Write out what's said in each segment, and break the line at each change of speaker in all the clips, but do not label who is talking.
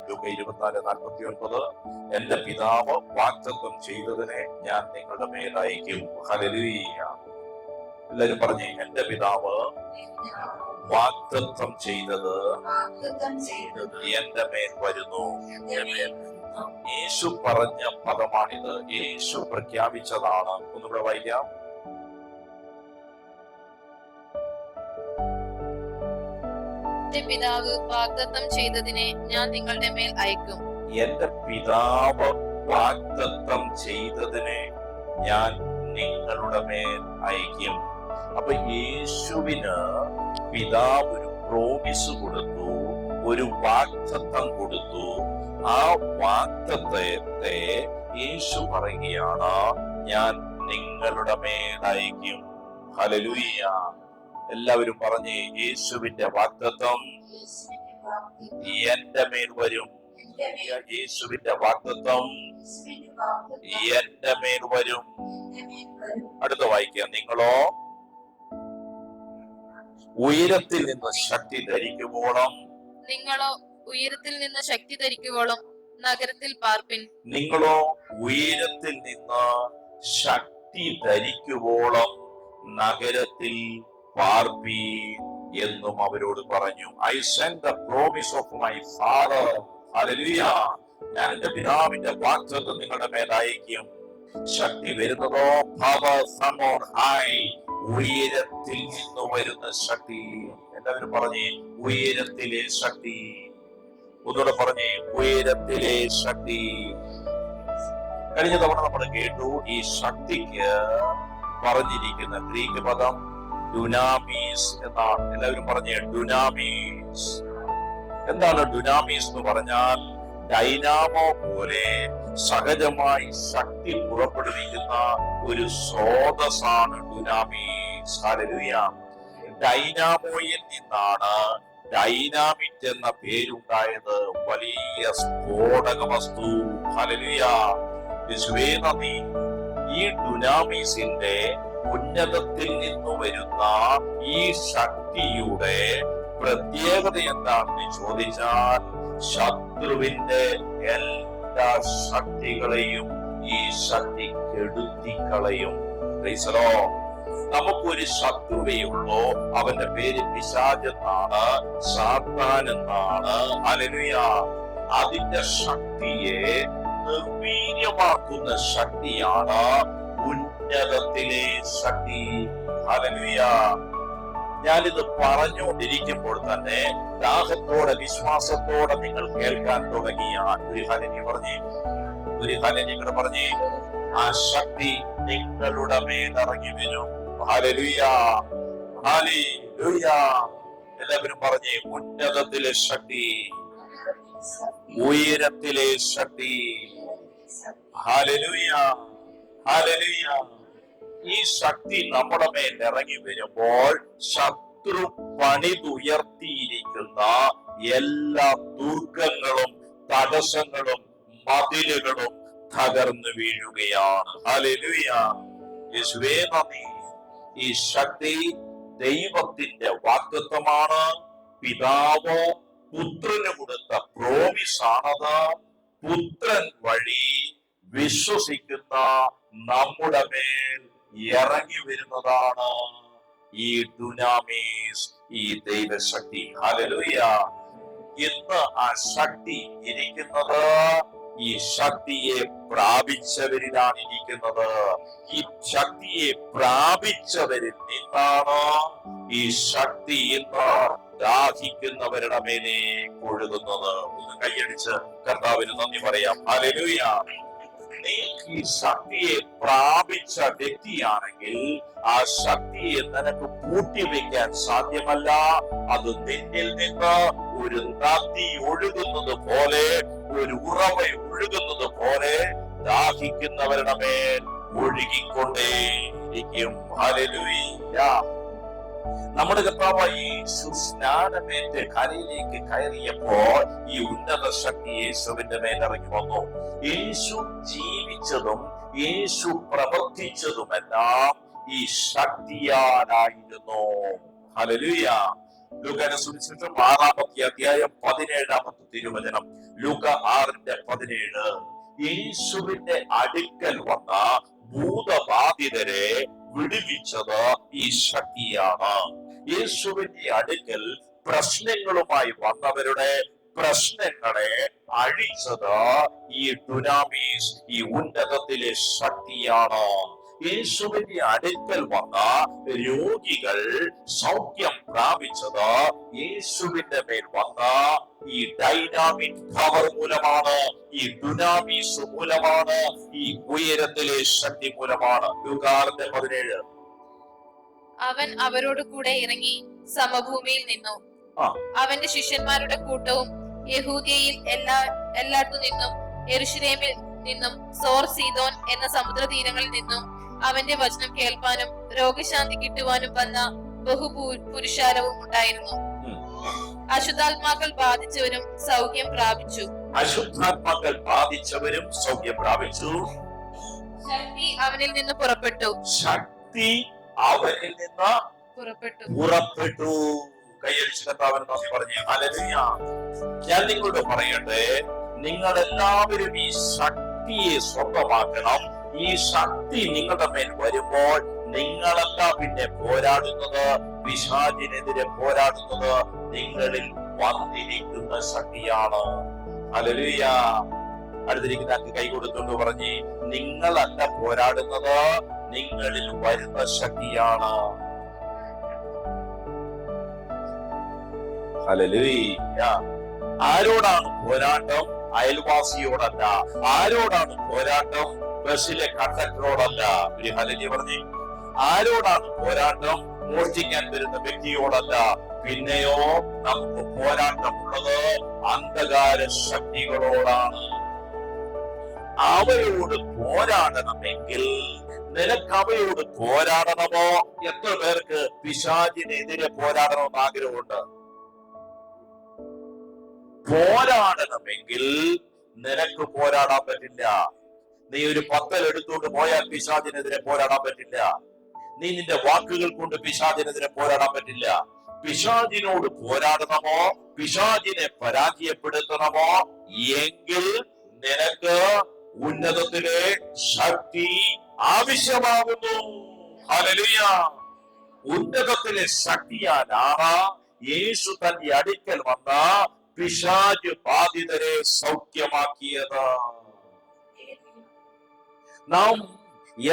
ലൂക്ക 24:49. എന്റെ പിതാവ് വാഗ്ദത്തം ചെയ്തതിനെ ഞാൻ നിങ്ങളുടെ മേൽ അയക്കും. ഹല്ലേലൂയ. എല്ലാവരും പറഞ്ഞേ, എന്റെ പിതാവ് വാഗ്ദത്തം ചെയ്തത് എന്റെ മേൽ വരുന്നു. യേശു പറഞ്ഞ പദമാണിത്. യേശു പ്രഖ്യാപിച്ചതാണ്. ഒന്നുകൂടെ വായിക്കാം.
എന്റെ പിതാവ് വാഗ്ദത്തം ചെയ്തതിനെ ഞാൻ നിങ്ങളുടെ മേൽ അയക്കും.
എന്റെ പിതാവ് വാഗ്ദത്തം ചെയ്തതിനെ ഞാൻ നിങ്ങളുടെ മേൽ അയക്കും. അപ്പൊ യേശുവിന് പിതാവ് ഒരു പ്രോമിസ് കൊടുത്തു, ഒരു വാഗ്ദത്തം കൊടുത്തു. ആ വാഗ്ദത്തത്തെ യേശു പറയുകയാണ്, ഞാൻ നിങ്ങളുടെ മേൽ അയക്കും. ഹല്ലേലൂയ. എല്ലാവരും പറഞ്ഞേ, യേശുവിന്റെ വാഗ്ദത്തം എന്റെ മേൽ വരും. യേശുവിന്റെ വാഗ്ദത്തം എന്റെ മേൽ വരും. അടുത്ത വായിക്കാം. നിങ്ങളോ ഉയരത്തിൽ നിന്ന് ശക്തി ധരിക്കുവോളം
നഗരത്തിൽ പാർപ്പിൻ.
നിങ്ങളോ ഉയരത്തിൽ നിന്ന് ശക്തി ധരിക്കുവോളം നഗരത്തിൽ പാർപ്പി എന്നും അവരോട് പറഞ്ഞു. I send the promise of my father. Hallelujah. ഞാൻ എന്റെ പിതാവിന്റെ വാഗ്ദത്തം നിങ്ങളുടെ മേൽ അയക്കും. ശക്തി വരുന്നതോ പവർ ഫ്രം ഓൺ ഹൈ, ഉയരത്തിൽ നിന്ന് വരുന്ന ശക്തി. എല്ലാവരും പറഞ്ഞേ, ഉയരത്തിലെ ശക്തി. ഒന്നുകൂടെ പറഞ്ഞേ, ഉയരത്തിലെ ശക്തി. കഴിഞ്ഞ തവണ നമ്മൾ കേട്ടു, ഈ ശക്തിക്ക് പറഞ്ഞിരിക്കുന്ന ഗ്രീക്ക് പദം ഡുനാമീസ് എന്നാണ്. എല്ലാവരും പറഞ്ഞേ, ഡുനാമീസ്. എന്താണ് ഡുനാമീസ് എന്ന് പറഞ്ഞാൽ? ഡൈനാമോ പോലെ സഹജമായി ശക്തി പുറപ്പെടുവിക്കുന്ന ഒരു സ്രോതസ്സാണ് ഡുനാമീസ്. ഹല്ലേലൂയ. ഡൈനാമോയിൽ നിന്നാണ് ഡൈനാമിറ്റ് എന്ന പേരുണ്ടായത്. വലിയ സ്ഫോടക വസ്തു. ഹല്ലേലൂയ. യേശുവേ നന്ദി. ഈ ഡുനാമീസിന്റെ ഉന്നതത്തിൽ നിന്ന് വരുന്ന ഈ ശക്തിയുടെ പ്രത്യേകത എന്താണെന്ന് ചോദിച്ചാൽ, ശത്രുവിന്റെ എല്ലാ ശക്തികളെയും ഈ ശക്തി കെടുത്തിക്കളയും. നമുക്കൊരു ശത്രുവേ ഉള്ളൂ. അവന്റെ പേര് പിശാച് എന്നാണ്, സാത്താൻ എന്നാണ്. ഹല്ലേലൂയ. അതിന്റെ ശക്തിയെ നിർവീര്യമാക്കുന്ന ശക്തിയാണ് ഉന്നതത്തിലെ ശക്തി. ഹല്ലേലൂയ. ഞാനിത് പറഞ്ഞുകൊണ്ടിരിക്കുമ്പോൾ തന്നെ ദാഹത്തോടെ വിശ്വാസത്തോടെ നിങ്ങൾ കേൾക്കാൻ തുടങ്ങിയാൽ ഒരു ഹല്ലേലൂയ പറഞ്ഞേ, ഒരു ഹല്ലേലൂയ പറഞ്ഞേ, ആ ശക്തി നിങ്ങളുടെ മേലിറങ്ങി വരും. ഹല്ലേലൂയ. ഹല്ലേലൂയ. എല്ലാവരും പറഞ്ഞേ, ഉന്നതത്തിലെ ശക്തി, ഉയരത്തിലെ ശക്തി. ഹല്ലേലൂയ. ഹല്ലേലൂയ. ഈ ശക്തി നമ്മുടെ മേൽ ഇറങ്ങി വരുമ്പോൾ ശത്രു പണിതുയർത്തിയിരിക്കുന്ന എല്ലാ ദുർഗങ്ങളും തടസ്സങ്ങളും മതിലുകളും തകർന്നു വീഴുകയാണ്. ഹല്ലേലൂയ. യേശുവേ നന്ദി. ഈ ശക്തി ദൈവത്തിന്റെ വാഗ്ദത്തമാണ്. പിതാവ് പുത്രന് കൊടുത്ത പ്രോമിസാണത്. പുത്രൻ വഴി വിശ്വസിക്കുന്ന നമ്മുടെ മേൽ ഇറങ്ങി വരുന്നതാണ് ഈ ഡുനാമീസ്, ഈ ദൈവശക്തി. ഹല്ലേലൂയ. ഇന്ന് ആ ശക്തി ഇരിക്കുന്നത് ഈ ശക്തിയെ പ്രാപിച്ചവരിലാണ് ഇരിക്കുന്നത്. ഈ ശക്തിയെ പ്രാപിച്ചവരിൽ നിന്നാണ് ഈ ശക്തി ഇന്ന് ദാഹിക്കുന്നവരുടെ മേലെ ഒഴുകുന്നത്. ഒന്ന് കൈയടിച്ച് കർത്താവിന് നന്ദി പറയാം. ഹല്ലേലൂയ. നീ ഈ ശക്തിയെ പ്രാപിച്ച വ്യക്തിയാണെങ്കിൽ ആ ശക്തിയെ നിനക്ക് പൂട്ടിവെക്കാൻ സാധ്യമല്ല. അത് നിന്നിൽ നിന്ന് ഒരു നദി ഒഴുകുന്നത് പോലെ, ഒരു ഉറവ ഒഴുകുന്നത് പോലെ ദാഹിക്കുന്നവരുടെ മേൽ ഒഴുകിക്കൊണ്ടേയിരിക്കും. ഹല്ലേലൂയ. നമ്മുടെ കർത്താവായ യേശു സ്നാനമേറ്റ് കരയിലേക്ക് കയറിയപ്പോൾ ഈ ഉന്നത ശക്തി യേശുവിന്റെ മേലിറങ്ങി വന്നു. യേശു ജീവിച്ചതും യേശു പ്രവർത്തിച്ചതുമെല്ലാം ഈ ശക്തിയാലായിരുന്നു. ഹല്ലേലൂയ. ലൂക്കായുടെ സുവിശേഷം 6-ാമത്തെ അധ്യായം 17-ാമത്തെ തിരുവചനം. ലൂക്ക 6:17. യേശുവിന്റെ അടുക്കൽ വന്ന ഭൂതബാധിതരെ വിടുവിച്ചത് ഈ ശക്തിയാണ്. യേശുവിന്റെ അടുക്കൽ പ്രശ്നങ്ങളുമായി വന്നവരുടെ പ്രശ്നങ്ങളെ അഴിച്ചത് ഈ ഡുനാമീസ്, ഈ ഉന്നതത്തിലെ ശക്തിയാണ്. യേശുവിന്റെ അടുക്കൽ വന്ന രോഗികൾ സൗഖ്യം പ്രാപിച്ചത് യേശുവിന്റെ മേൽ വന്ന ഈ ഡൈനാമിക് പവർ മൂലമാണ്, ഈ ഡുനാമീസ് മൂലമാണ്, ഈ ഉയരത്തിലെ ശക്തി മൂലമാണ്. ലൂക്കാ 6:17.
അവൻ അവരോട് കൂടെ ഇറങ്ങി സമഭൂമിയിൽ നിന്നു. അവന്റെ ശിഷ്യന്മാരുടെ കൂട്ടവും യഹൂദയിൽ എല്ലായിടത്തു നിന്നും യെരൂശലേമിൽ നിന്നും സോർ സീദോൻ എന്ന സമുദ്ര തീരങ്ങളിൽ നിന്നും അവന്റെ വചനം കേൾപ്പാനും രോഗശാന്തി കിട്ടുവാനും വന്ന ബഹുപുരുഷാരവും ഉണ്ടായിരുന്നു. അശുദ്ധാത്മാക്കൾ ബാധിച്ചവരും സൗഖ്യം പ്രാപിച്ചു.
അശുദ്ധാത്മാക്കൾ ബാധിച്ചവരും സൗഖ്യം പ്രാപിച്ചു.
ശക്തി അവനിൽ നിന്ന് പുറപ്പെട്ടു.
ശക്തി അവനിൽ നിന്ന് പുറപ്പെട്ടു. കൈയടിച്ച് കർത്താവിന് നന്ദി പറഞ്ഞേ. ഹല്ലേലൂയ. ഞാൻ നിങ്ങളോട് പറയട്ടെ, നിങ്ങൾ എല്ലാവരും ഈ ശക്തിയെ സ്വന്തമാക്കണം. ഈ ശക്തി നിങ്ങളുടെ മേൽ വരുമ്പോൾ നിങ്ങളല്ല പിന്നെ പോരാടുന്നത്, പിശാചിനെതിരെ പോരാടുന്നത് നിങ്ങളിൽ വന്നിരിക്കുന്ന ശക്തിയാണ്. ഹല്ലേലൂയ. അടുത്തിരിക്കുന്ന കൈ കൊടുത്തുകൊണ്ട് പറഞ്ഞ്, നിങ്ങളല്ല പോരാടുന്നത്, നിങ്ങളിൽ വരുന്ന ശക്തിയാണ്. ഹല്ലേലൂയ. ആരോടാണ് പോരാട്ടം? അയൽവാസിയോടല്ല. ആരോടാണ് പോരാട്ടം? ബസ്സിലെ കണ്ടക്ടറോടല്ല. ഒരു ഹല്ലേലൂയ പറഞ്ഞേ. ആരോടാണ് പോരാട്ടം? മോഷ്ടിക്കാൻ വരുന്ന വ്യക്തിയോടല്ല. പിന്നെയോ നമുക്ക് പോരാട്ടമുള്ളത് അന്ധകാര ശക്തികളോടാണ്. അവയോട് പോരാടണമെങ്കിൽ നിനക്ക് അവയോട് പോരാടണമോ? എത്ര പേർക്ക് പിശാചിനെതിരെ പോരാടണമെന്ന് ആഗ്രഹമുണ്ട്? പോരാടണമെങ്കിൽ നിനക്ക് പോരാടാൻ പറ്റില്ല. നീ ഒരു പത്തൽ എടുത്തുകൊണ്ട് പോയാൽ പിശാചിനെതിരെ പോരാടാൻ പറ്റില്ല. നീ നിന്റെ വാക്കുകൾ കൊണ്ട് പിശാചിനെതിരെ പോരാടാൻ പറ്റില്ല. പിശാചിനോട് പോരാടണമോ, പിശാചിനെ പരാജയപ്പെടുത്തണമോ എങ്കിൽ നിനക്ക് ഉന്നതത്തിലെ ശക്തി ആവശ്യമാകുന്നു. ഹല്ലേലൂയ. ഉന്നതത്തിലെ ശക്തിയാലാണ് യേശു തന്റെ അടുക്കൽ വന്ന പിശാച് ബാധിതരെ സൗഖ്യമാക്കിയത്. നാം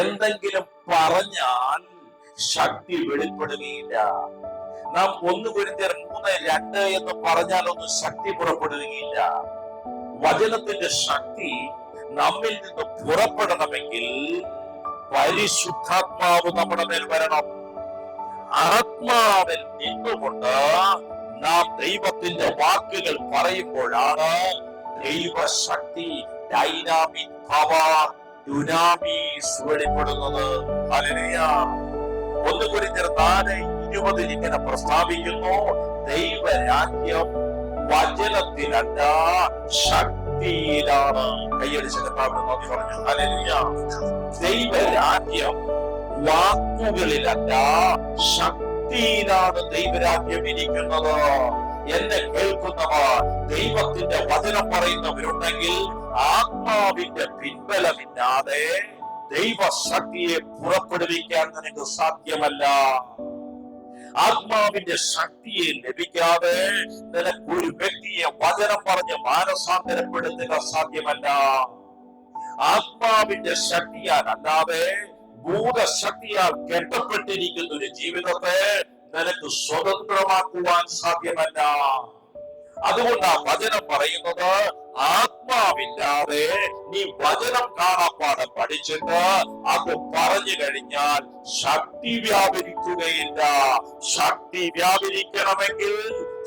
എന്തെങ്കിലും പറഞ്ഞാൽ ശക്തി വെളിപ്പെടുകയില്ല. നാം 1 കൊരിന്ത്യർ 3:2 എന്ന് പറഞ്ഞാൽ ഒന്നും ശക്തി പുറപ്പെടുകയില്ല. വചനത്തിന്റെ ശക്തി നമ്മിൽ നിന്ന് പുറപ്പെടണമെങ്കിൽ പരിശുദ്ധാത്മാവ് നമ്മുടെ മേൽ വരണം. ആത്മാവിൽ നിന്നുകൊണ്ട് നാം ദൈവത്തിന്റെ വാക്കുകൾ പറയുമ്പോഴാണ് ദൈവശക്തി, ഡൈനാമിക് പവർ, ഡുനാമീസ് വെളിപ്പെടുന്നത്. ഹല്ലേലൂയ. 1 കൊരിന്ത്യർ 4:20 ഇങ്ങനെ പ്രസ്താവിക്കുന്നു, ദൈവരാജ്യം വചനത്തിലല്ല ശക്തിയിലാണ്. കൈയടിച്ച കർത്താവിന് നന്ദി പറഞ്ഞു. ഹല്ലേലൂയ. ദൈവരാജ്യം വാക്കുകളിലല്ല ശക്തിയിലാണ് ദൈവരാജ്യം ഇരിക്കുന്നത്. എന്നെ കേൾക്കുന്നവർ ദൈവത്തിന്റെ വചനം പറയുന്നവരുണ്ടെങ്കിൽ ആത്മാവിന്റെ പിൻബലമില്ലാതെ ദൈവശക്തിയെ പുറപ്പെടുവിക്കാൻ നിനക്ക് സാധ്യമല്ല. ആത്മാവിന്റെ ശക്തിയെ ലഭിക്കാതെ നിനക്കൊരു വ്യക്തിയെ വചനം പറഞ്ഞ് മാനസാന്തരപ്പെടുത്തുക സാധ്യമല്ല. ആത്മാവിന്റെ ശക്തിയാൽ അല്ലാതെ ഭൂതശക്തിയാൽ കെട്ടപ്പെട്ടിരിക്കുന്ന ഒരു ജീവിതത്തെ നിനക്ക് സ്വതന്ത്രമാക്കുവാൻ സാധ്യമല്ല. അതുകൊണ്ട് ആ വചനം പറയുന്നത്, ആത്മാവില്ലാതെ നീ വചനം കാണാപ്പാടം പഠിച്ചിട്ട് അത് പറഞ്ഞു കഴിഞ്ഞാൽ ശക്തി വ്യാപരിക്കുകയില്ല. ശക്തി വ്യാപരിക്കണമെങ്കിൽ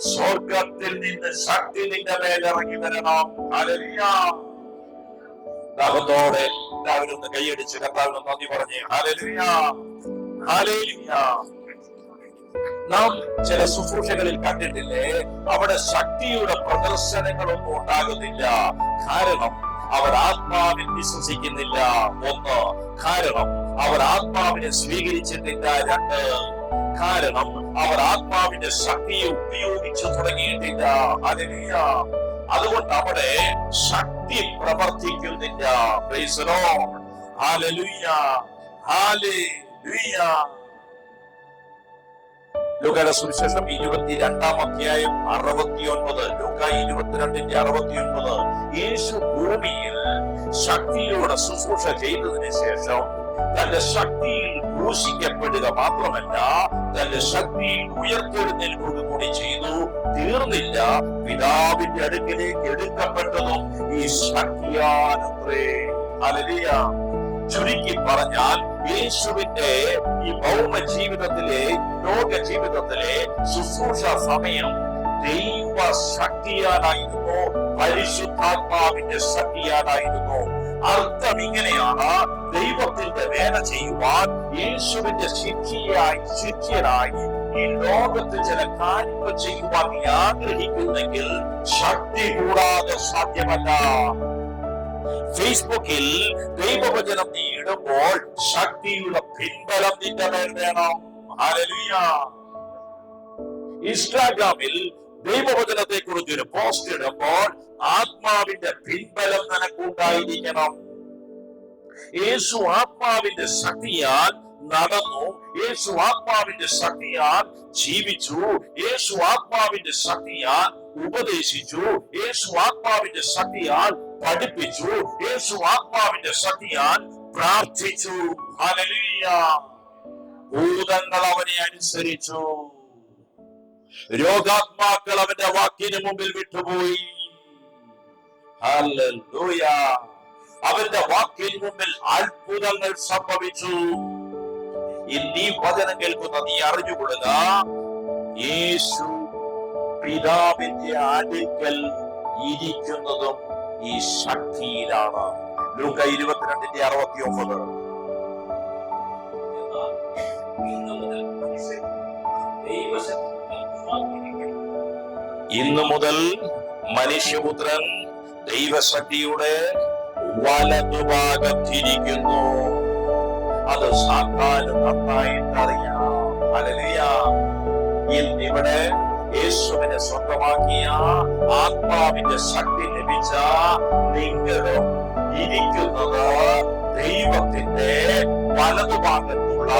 സ്വർഗത്തിൽ നിന്ന് ശക്തി നിന്റെ മേലിറങ്ങി വരണം. ഹല്ലേലൂയ. ദാഹത്തോടെ എല്ലാവരും ഒന്ന് കൈയടിച്ച് കർത്താവിന് നന്ദി പറഞ്ഞേ. ഹല്ലേലൂയ. ഹല്ലേലൂയ. നാം ചില ശുശ്രൂഷകളിൽ കണ്ടിട്ടില്ലേ, അവിടെ ശക്തിയുടെ പ്രദർശനങ്ങളൊന്നും ഉണ്ടാകുന്നില്ല. കാരണം അവർ ആത്മാവിൽ വിശ്വസിക്കുന്നില്ല. 1, കാരണം അവർ ആത്മാവിനെ സ്വീകരിച്ചിട്ടില്ല. 2, കാരണം അവർ ആത്മാവിന്റെ ശക്തിയെ ഉപയോഗിച്ചു തുടങ്ങിയിട്ടില്ല. ഹല്ലേലൂയ. അതുകൊണ്ട് അവിടെ ശക്തി പ്രവർത്തിക്കുന്നില്ല. Praise the lord. Hallelujah, hallelujah. ലൂക്കയുടെ സുവിശേഷം 22-ാം അധ്യായം 69. ലൂക്ക 22:69. യേശു ഭൂമിയിൽ ശക്തിയോടെ ശുശ്രൂഷ ചെയ്തതിന് ശേഷം തന്റെ ശക്തിയിൽ ക്രൂശിക്കപ്പെടുക മാത്രമല്ല, തന്റെ ശക്തിയിൽ ഉയർത്തെഴുന്നേൽക്കുക കൂടി ചെയ്തു. തീർന്നില്ല, പിതാവിന്റെ അടുക്കിലേക്ക് എടുക്കപ്പെട്ടതും ഈ ശക്തിയാണത്രേ. ഹല്ലേലൂയ. ചുരുക്കി പറഞ്ഞാൽ യേശുവിന്റെ ഈ ഭൗമ ജീവിതത്തിലെ, ലോക ജീവിതത്തിലെ ശുശ്രൂഷ സമയം ദൈവ ശക്തിയാലായിരുന്നു, പരിശുദ്ധാത്മാവിന്റെ ശക്തിയാലായിരുന്നു. അർത്ഥം ഇങ്ങനെയാണ്: ദൈവത്തിന്റെ വേല ചെയ്യുവാൻ യേശുവിന്റെ ശിഷ്യനായി ഈ ലോകത്തിൽ ചില കാര്യങ്ങൾ ചെയ്യുവാൻ നീ ആഗ്രഹിക്കുന്നെങ്കിൽ ശക്തി കൂടാതെ സാധ്യമല്ല. ഫേസ്ബുക്കിൽ ദൈവവചനം നീ ഇടുമ്പോൾ ശക്തിയുടെ പിൻബലം നിന്റെ മേൽ വേണം. ഹല്ലേലൂയ. ഇൻസ്റ്റാഗ്രാമിൽ ദൈവവചനത്തെ കുറിച്ച് ഒരു പോസ്റ്റ് ഇടുമ്പോൾ ആത്മാവിന്റെ പിൻബലം നിനക്കുണ്ടായിരിക്കണം. യേശു ആത്മാവിന്റെ ശക്തിയാൽ നടന്നു, യേശു ആത്മാവിന്റെ ശക്തിയാൽ ജീവിച്ചു, യേശു ആത്മാവിന്റെ ശക്തിയാൽ ഉപദേശിച്ചു, യേശു ആത്മാവിന്റെ ശക്തിയാൽ പഠിപ്പിച്ചു, യേശു ആത്മാവിന്റെ ശക്തിയാൽ പ്രാർത്ഥിച്ചു. ഹല്ലേലൂയ. ഭൂതങ്ങൾ അവനെ അനുസരിച്ചു, രോഗാത്മാക്കൾ അവന്റെ വാക്കിന് മുമ്പിൽ വിട്ടുപോയി. ഹല്ലേലൂയ. അവന്റെ വാക്കിന് മുമ്പിൽ അത്ഭുതങ്ങൾ സംഭവിച്ചു. ഇന്നീ വചനം കേൾക്കുന്ന നീ അറിഞ്ഞുകൊള്ളുക, യേശു പിതാവിന്റെ അടുക്കൽ ഇരിക്കുന്നതും ഈ ശക്തിയിലാണ്. ലൂക്ക 22:69. ഇന്നു മുതൽ മനുഷ്യപുത്രൻ ദൈവശക്തിയുടെ വലതുഭാഗത്തിരിക്കുന്നു. അത് സാത്താന് നന്നായിട്ടറിയാം. ഹല്ലേലൂയ. ഇന്നിവിടെ യേശുവിനെ സ്വന്തമാക്കിയ, ആത്മാവിന്റെ ശക്തി ലഭിച്ച നിങ്ങളും ഇരിക്കുന്നത് ദൈവത്തിന്റെ വലതുഭാഗത്തുള്ള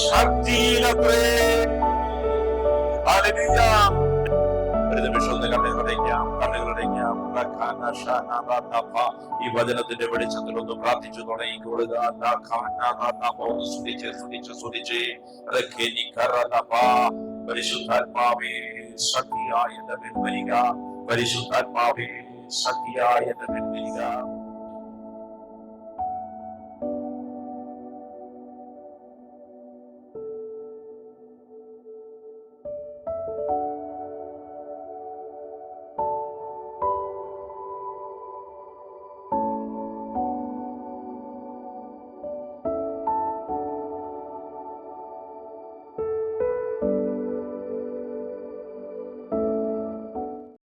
ശക്തിയിലത്രേ. ഹല്ലേലൂയ. ഒരു നിമിഷം ഒന്ന് കണ്ണുകളടയ്ക്കാം. ഈ വചനത്തിന്റെ വെളിച്ചത്തിൽ ഒന്ന് പ്രാർത്ഥിച്ചു തുടങ്ങിക്കൊള്ളുക. പരിശുദ്ധാത്മാവേ ശക്തിയായ എന്റെ മേൽ വരിക. പരിശുദ്ധാത്മാവേ ശക്തിയായ എന്റെ മേൽ വരിക.